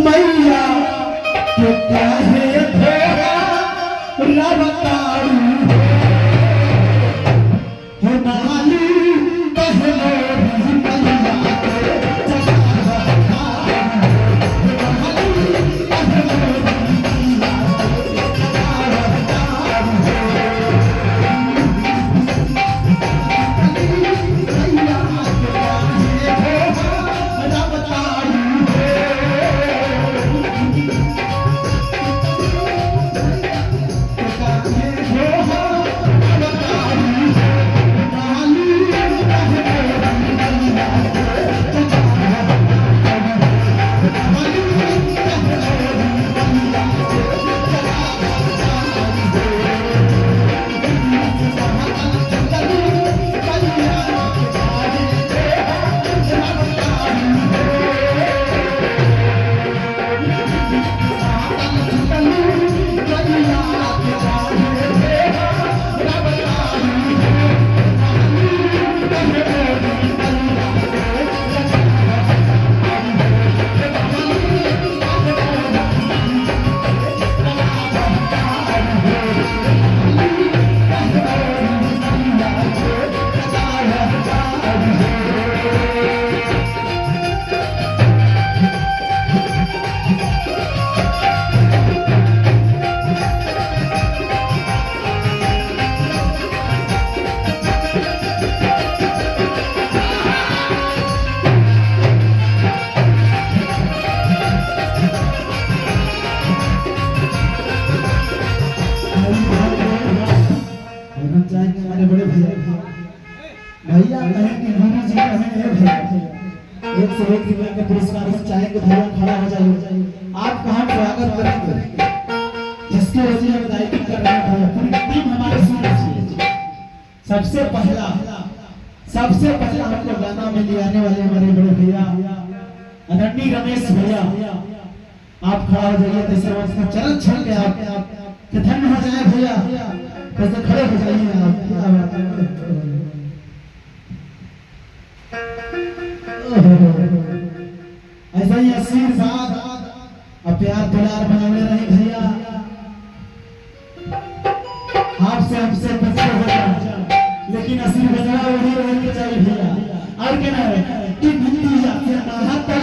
मैया के काहे धोरा रवतारू हे माली कहलो भी मैया के हमारे बड़े भैया भैया कहें कि गुरु जी कहें भैया 101 रुपये के पुरस्कार से चाहेंगे भैया खड़ा हो जाइए। आप कहाँ स्वागत करेंगे जिसके वजह से बधाई कर रहे हैं भैया पूरी टीम हमारे सुन। सबसे पहला हमको गाना में ले आने वाले हमारे बड़े भैया अनन्नी रमेश भैया आप खड़ा हो जाइए। तीसरे वर्ष में चरण छू के आप धन्य हो जाए भैया कैसे खड़े हो जाइए आप। ऐसा ही आशीर्वाद और प्यार दुलार बनाने रहे भैया। आपसे हमसे बचे हो जाए लेकिन आशीर्वाद वही रहने चाहिए भैया। और क्या है कि बिंदी जाते महातल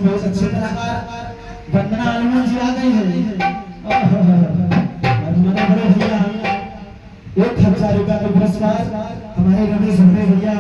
बहुत अच्छे कलाकार वंदना आलमन जी आ गई है और हमारे बड़े भैया 1000 रुपया का पुरस्कार हमारे रमेश भैया